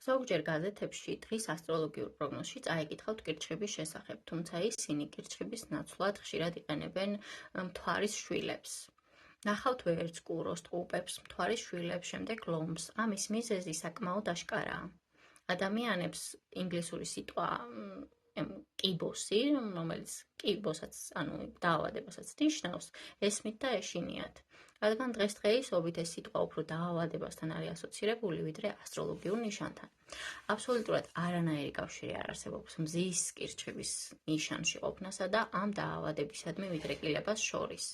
ზოგჯერ გაზეთებში დღის ასტროლოგიურ პროგნოზში წაეკითხავთ კირჩხების შესახებ, თუმცა ისინი კირჩხების ნაცვლად ხშირად იყენებენ მთვარის შვილებს. ნახავთ ვერც, კუროს, ტყუპებს, მთვარის შვილებს, შემდეგ ლომს. ამის მიზეზი საკმაოდ აშკარაა. ადამიანებს ინგლისური სიტყვა კიბოსი, რომელიც კიბოსაც, დაავადებასაც ნიშნავს, ესმით და ეშინიათ. რადგან დღესდღეობით ეს სიტყვა უფრო დაავადებასთან არის ასოცირებული, ვიდრე ასტროლოგიურ ნიშანთან. აბსოლუტურად არანაირი კავშირი არ არსებობს მზის კირჩხების ნიშანში ყოფნასა და ამ დაავადებისადმი მიდრეკილებას შორის.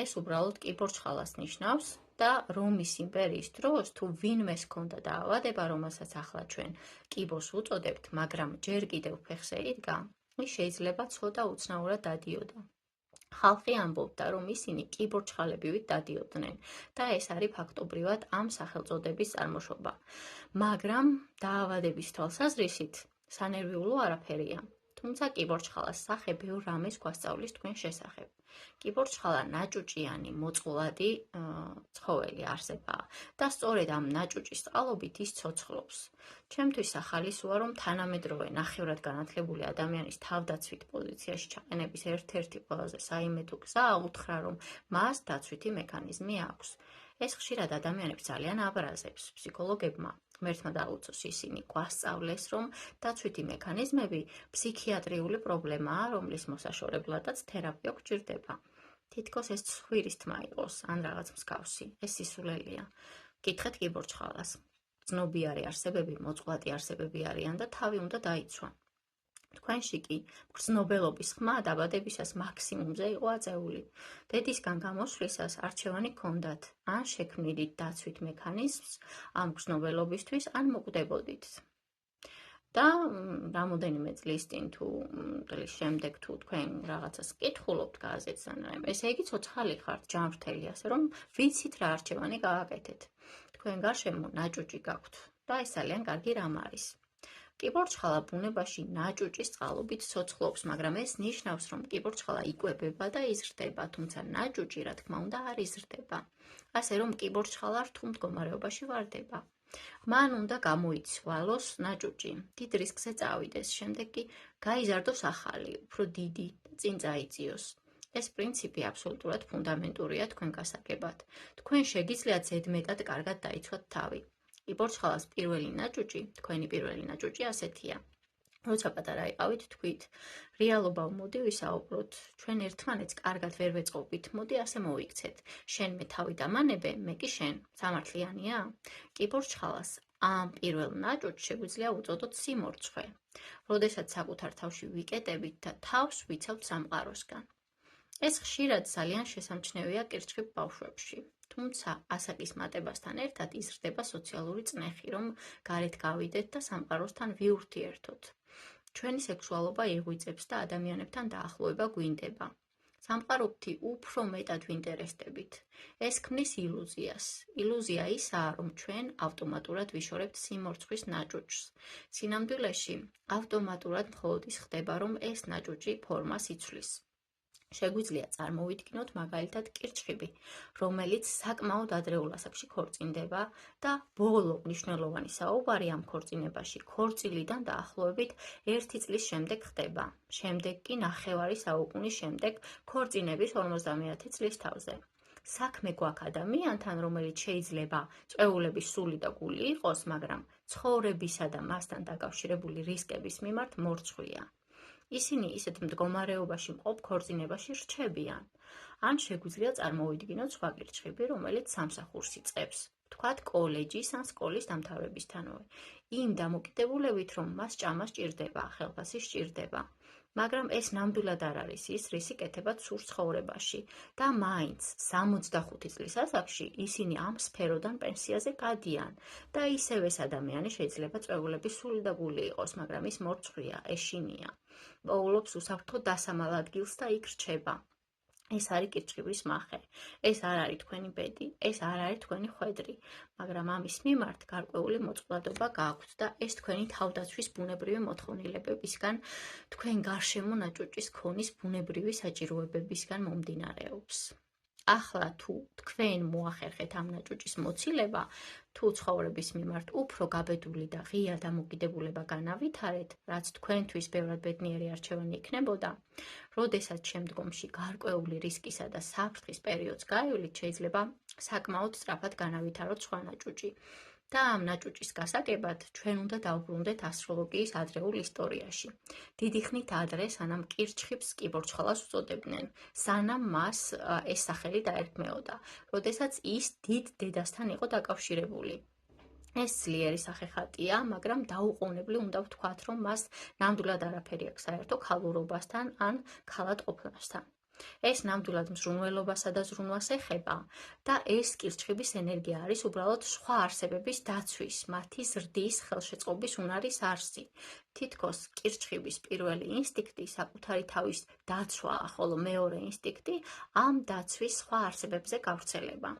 ეს უბრალოდ კიბორჩხალას ნიშნავს და რომის იმპერიის დროს თუ ვინმეს ჰქონდა დაავადება, რომელსაც ახლა ჩვენ კიბოს უწოდებთ, მაგრამ ჯერ კიდევ ფეხზე იდგა, ის შეიძლება ცოტა უცნაურად დადიოდა. ხალხი ამბობდა, რომ ისინი კიბორჩხალებივით დადიოდნენ და ეს არის ფაქტობრივად ამ სახელწოდების წარმოშობა. მაგრამ დაავადების თვალსაზრისით სანერვიულო არაფერია. თუმცა კიბორჩხალას სახე ბევრ რამეს გვასწავლის თქვენ შესახებ. კიბორჩხალა ნაჭუჭიანი, მოწყვლადი ცხოველი არსებაა და სწორედ ამ ნაჭუჭის წყალობით ის ცოცხლობს. ჩემთვის ახალისოა, რომ თანამედროვე ნახევრად განათლებული ადამიანის თავდაცვით პოზიციაში ჩაყენების ერთ-ერთი ყველაზე საიმედო გზა უთხრა, რომ მას დაცვითი მექანიზმი აქვს. ეს ხშირად ადამიანებს ძალიან აბრაზებს. ფსიქოლოგებმა ღმერთმა დაუწოს ისინი გვასწავლეს, რომ დაცვითი მექანიზმები ფსიქიატრიული პრობლემაა, რომლის მოსაშორებლადაც თერაპია გვჭირდება. თითქოს ეს ცხვირის თმა იყოს, ან რაღაც მსგავსი, ეს სისულელია. გკითხეთ კიბორჩხალას. ცნობიარი არსებები, მოწყვლადი არსებები არიან და თავი უნდა დაიცვან. თქვენში კი გრძნობელობის ხმა დაბადებისას მაქსიმუმზე იყო აწეული. დედისგან გამოსვლისას არჩევანი გქონდათ, ან შექმნიდით დაცვით მექანიზმს ამ გრძნობელობისთვის, ან მოკვდებოდით. და რამოდენიმე წლის წინ თუ წლის შემდეგ თუ თქვენ რაღაცას კითხულობთ გაზეთს, ესე იგი ცოცხალი ხართ, ჯანმრთელი, ასე რომ ვიცით რა არჩევანი გააკეთეთ. თქვენ გარშემო ნაჭუჭი გაქვთ და ეს ძალიან კარგი რამ არის. კიბორჩხალა ბუნებაში ნაჭუჭის წყალობით ცოცხლობს, მაგრამ ეს ნიშნავს, რომ კიბორჩხალა იკვებება და იზრდება, თუმცა ნაჭუჭი, რა თქმა უნდა, არ იზრდება. ასე რომ კიბორჩხალა რთულ მდგომარეობაში ვარდება. მან უნდა გამოიცვალოს ნაჭუჭი, დიდ რისკზე წავიდეს, შემდეგ კი გაიზარდოს ახალი, უფრო დიდი და წინ წაიწიოს. ეს პრინციპი აბსოლუტურად ფუნდამენტურია თქვენ გასაგებად. თქვენ შეგიძლიათ ზედმეტად კარგად დაიცვათ თავი. კიბორჩხალას თქვენი პირველი ნაჭუჭი ასეთია. როცა პატარა იყავით, თქვით, რეალობა მოდი ვისაუბროთ, ჩვენ ერთმანეთს კარგად ვერ ვეწყობით, მოდი ასე მოვიქცეთ. შენ მე თავი დამანებე, მე კი შენ. სამართლიანია? კიბორჩხალას ამ პირველ ნაჭუჭს შეგვიძლია უწოდოთ სიმორცხვე. როდესაც საკუთარ თავში ვიკეტებით და თავს ვიცავთ სამყაროსგან. ეს ხშირად ძალიან შესამჩნევია კირჩხიბ ბავშვებში. თუმცა ასაკის მატებასთან ერთად იზრდება სოციალური წნეხი, რომ გარეთ გავიდეთ და სამყაროსთან ვიურთიერთოთ. ჩვენი სექსუალობა იღვიწებს და ადამიანებთან დაახლოება გვინდება. სამყაროთი უფრო მეტად ვინტერესდებით. ეს ქმნის ილუზიას. ილუზია ისაა, რომ ჩვენ ავტომატურად ვიშორებთ სიმორცხვის ნაჭუჭს. სინამდვილეში ავტომატურად მხოლოდ ის ხდება, რომ ეს ნაჭუჭი ფორმას იცვლის. შეგვიძლია წარმოვიდგინოთ მაგალითად კირჩხიბი, რომელიც საკმაოდ ადრეულ ასაკში ქორწინდება და ბოლო მნიშვნელოვანი საუბარი ამ ქორწინებაში ქორწილიდან დაახლოებით 1 წლის შემდეგ ხდება. შემდეგ კი 9 საუკუნის შემდეგ ქორწინების 50 წლის თავზე. საქმე გვაქვს ადამიანთან, რომელიც შეიძლება წვეულების სული და გული იყოს, მაგრამ ცხოვრებისა და მასთან დაკავშირებული რისკების მიმართ მორცხვია. ისინი ისეთ მდგომარეობაში მყოფ ქორწინებაში რჩებიან. ან შეგვიძლია წარმოვიდგინოთ სხვა კირჩხიბი, რომელიც სამსახურს იწყებს, ვთქვათ კოლეჯის ან სკოლის დამთავრებისთანავე, იმ დამოკიდებულებით, რომ მას ჭამა სჭირდება, ხელფასი სჭირდება. მაგრამ ეს ნამდვილად არ არის ის, რისი კეთებაც სურს ცხოვრებაში და მაინც 65 წლის ასაკში ისინი ამ სფეროდან პენსიაზე გადიან და ისევ ეს ადამიანი შეიძლება წვეულების სული და გული იყოს, მაგრამ ის მორცხვია, ეშინია. პოულობს უსაფრთხო დასამალ ადგილს და იქ რჩება. ეს არის კირჩხიბის მახე. ეს არ არის თქვენი ბედი, ეს არ არის თქვენი ხვედრი, მაგრამ ამის მიმართ გარკვეული მოწყვლადობა გააქვთ და ეს თქვენი თავდაცვის ბუნებრივი მოთხოვნილებებისგან, თქვენ გარშემო ნაჭუჭის ქონის ბუნებრივი საჭიროებებისგან მომდინარეობს. ახლა თუ თქვენ მოახერხეთ ამ ნაჭუჭის მოცილება, თუ ცხოვრების მიმართ უფრო გაბედული და ღია დამოკიდებულება განავითარეთ, რაც თქვენთვის ბევრად ბედნიერი არჩევანი იქნებოდა, როდესაც შემდგომში გარკვეული რისკისა და საფრთხის პერიოდს გაივლით, შეიძლება საკმაოდ სწრაფად განავითაროთ სხვა ნაჭუჭი. და ამ ნაჭუჭის გასაგებად ჩვენ უნდა დავბრუნდეთ ასტროლოგიის ადრეულ ისტორიაში. დიდი ხნით ადრე, სანამ კირჩხიბს კიბორჩხალას უწოდებდნენ, სანამ მას ეს სახელი დაერქმეოდა, როდესაც ის დიდ დედასთან იყო დაკავშირებული. ეს ძლიერი სახეხატია, მაგრამ დაუყოვნებლივ უნდა ვთქვათ, რომ მას ნამდვილად არაფერი აქვს საერთო ქალურობასთან ან ქალად ყოფნასთან. ეს ნამდვილად მზრუნველობასა და ზრუნვას ეხება და ეს კირჩხიბის ენერგია არის უბრალოდ სხვა არსებების დაცვის, მათი ზრდის, ხელშეწყობის უნარის არსი. თითქოს კირჩხიბის პირველი ინსტინქტი საკუთარი თავის დაცვაა, ხოლო მეორე ინსტინქტი ამ დაცვის სხვა არსებებზე გავრცელება.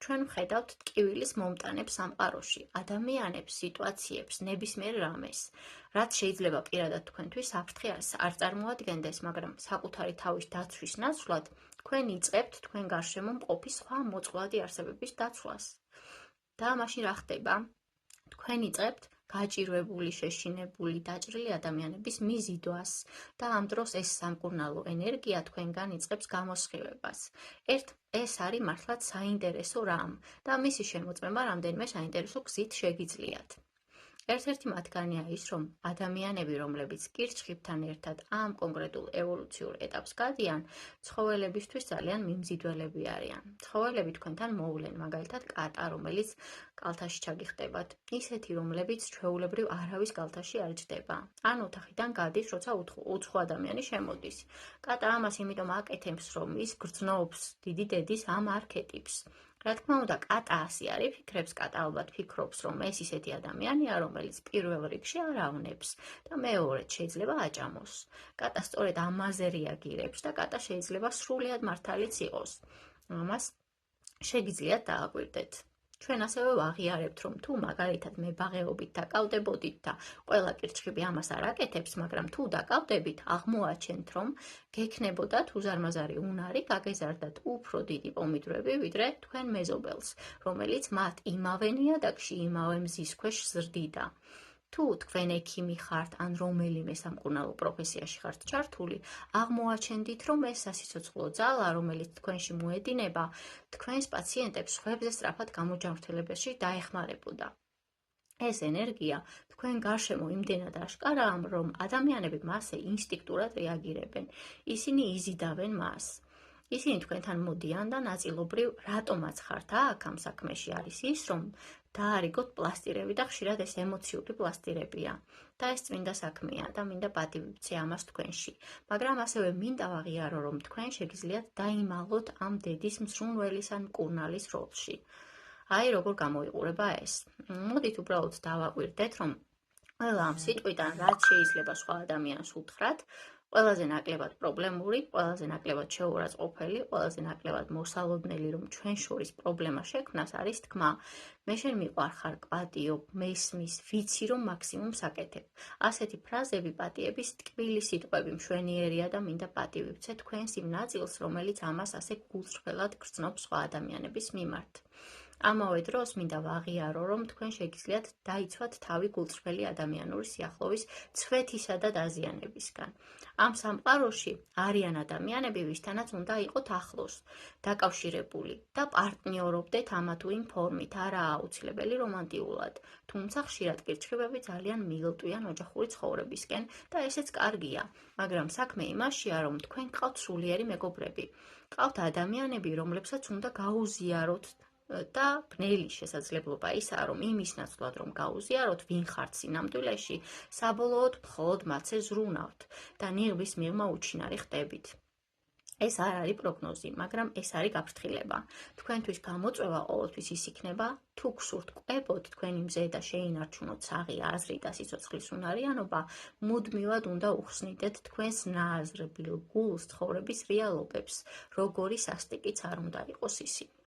ჩვენ ვხედავთ ტკივილის მომტანებს სამყაროში, ადამიანებს, სიტუაციებს, ნებისმიერ რამეს, რაც შეიძლება პირადად თქვენთვის საფრთხე არ წარმოადგენდეს, მაგრამ საკუთარი თავის დაცვის ნაცვლად თქვენ იწყებთ თქვენ გარშემო მყოფი სხვა მოწყვლადი არსებების დაცვას. და მაშინ რა ხდება? თქვენ იწყებთ გაჭირვებული, შეშინებული, დაჭრილი ადამიანების მიზიდვას და ამ დროს ეს სამკურნალო ენერგია თქვენგან იწყებს გამოსხივებას. ეს არის მართლაც საინტერესო რამ და მისი შემოწმება რამდენიმე საინტერესო გზით შეგიძლიათ. ერთ-ერთი მათგანია ის, რომ ადამიანები, რომლებიც კირჩხიბთან ერთად ამ კონკრეტულ ევოლუციურ ეტაპს გადიან, ცხოველებისთვის ძალიან მიმზიდველები არიან. ცხოველები თქვენთან მოვლენ, მაგალითად კატა, რომელიც კალთაში ჩაგიხდებათ, ისეთი, რომლებიც ჩვეულებრივ არავის კალთაში არ ჯდება. ან ოთახიდან გადის, როცა უცხო ადამიანი შემოდის. კატა ამას იმიტომ აკეთებს, რომ ის გრძნობს დიდი დედის ამ არქეტიპს. რა თქმა უნდა, კატა ასე არ იფიქრებს, კატა ალბათ ფიქრობს, რომ ეს ისეთი ადამიანია, რომელიც პირველ რიგში არ ავნებს და მეორედ შეიძლება აჭამოს. კატა სწორედ ამაზე რეაგირებს და კატა შეიძლება სრულიად მართალიც იყოს. ამას შეგიძლიათ დააკვირდეთ. ჩვენ ასევე ვაღიარებთ, რომ თუ მაგალითად მებაღეობით დაკავდებოდით და ყველა კირჩხიბი ამას არ აკეთებს, მაგრამ თუ დაკავდებით, აღმოაჩენთ, რომ გექნებოდათ უზარმაზარი უნარი, გაგეზარდათ უფრო დიდი პომიდვრები, ვიდრე თქვენ მეზობელს, რომელიც მათ იმავე ნიადაგში, იმავე მზის ქვეშ ზრდიდა. თუ თქვენ ექიმი ხართ ან რომელიმე სამკურნალო პროფესიაში ხართ ჩართული, აღმოაჩენდით, რომ ეს სასიცოცხლო ძალა, რომელიც თქვენში მოედინება, თქვენს პაციენტებს სხვებზე სწრაფად გამოჯანმრთელებაში დაეხმარებოდა. ეს ენერგია თქვენ გარშემო იმდენად აშკარაა, რომ ადამიანები მასზე ინსტინქტურად რეაგირებენ. ისინი იზიდავენ მას. ისინი თქვენთან მოდიან და ნაწილობრივ რატომაც ხართ აქ ამ საქმეში არის ის, რომ დაარიგოთ პლასტირები და ხშირად ეს ემოციური პლასტირებია. და ეს წმინდა საქმეა და მინდა პატივიცე ამას თქვენში. მაგრამ ასევე მინდა ვაღიარო, რომ თქვენ შეგიძლიათ დაიმალოთ ამ დედის მზრუნველის ან მკურნალის როლში. აი როგორ გამოიყურება ეს. მოდით უბრალოდ დავაკვირდეთ, რომ ყველა ამ სიტყვიდან რაც შეიძლება სხვა ადამიანს უთხრათ, ყველაზე ნაკლებად პრობლემური, ყველაზე ნაკლებად შეურაცხყოფელი, ყველაზე ნაკლებად მოსალოდნელი, რომ ჩვენ შორის პრობლემა შექმნას არის თქმა. მე შენ მიყვარხარ, პატიო, მესმის, ვიცი რომ მაქსიმუმს აკეთებ. ასეთი ფრაზები პატიების ტკბილი სიტყვები მშვენიერია და მინდა პატივი ვცე თქვენს იმ ნაწილს, რომელიც ამას ასე გულწრფელად გრძნობს სხვა ადამიანების მიმართ. ამავე დროს მინდა ვაღიარო, რომ თქვენ შეგიძლიათ დაიცვათ თავი გულწრფელი ადამიანური სიახლოვის ცვეთისა და დაზიანებისგან. ამ სამყაროში არიან ადამიანები, ვისთანაც უნდა იყოთ ახლოს, დაკავშირებული და პარტნიორობდეთ ამა თუ იმ ფორმით, არაა აუცილებელი რომანტიულად, თუმცა ხშირად კირჩხიბები ძალიან მიღლტვიან ოჯახური ცხოვრებისკენ და ესეც კარგია, მაგრამ საქმე იმაშია, რომ თქვენ გყავთ სულიერი მეგობრები. გყავთ ადამიანები, რომლებსაც უნდა გაუზიაროთ და ბნელი შესაძლებლობა ისაა, რომ იმის ნაცვლად რომ გაუზიაროთ, ვინ ხართ სინამდვილეში, საბოლოოდ მხოლოდ მათზე ზრუნავთ და ნიღბის მიღმა უჩინარი ხდებით. ეს არ არის პროგნოზი, მაგრამ ეს არის გაფრთხილება. თქვენთვის გამოწვევა ყოველთვის ის იქნება, თუ გსურთ კვებოთ თქვენი მზე და შეინარჩუნოთ საღი აზრი და სიცოცხლის უნარიანობა, მუდმივად უნდა უხსნიდეთ თქვენს ნააზრებილ გულს ცხოვრების რეალობებს, როგორი სასტიკიც არ უნდა იყოს ისი.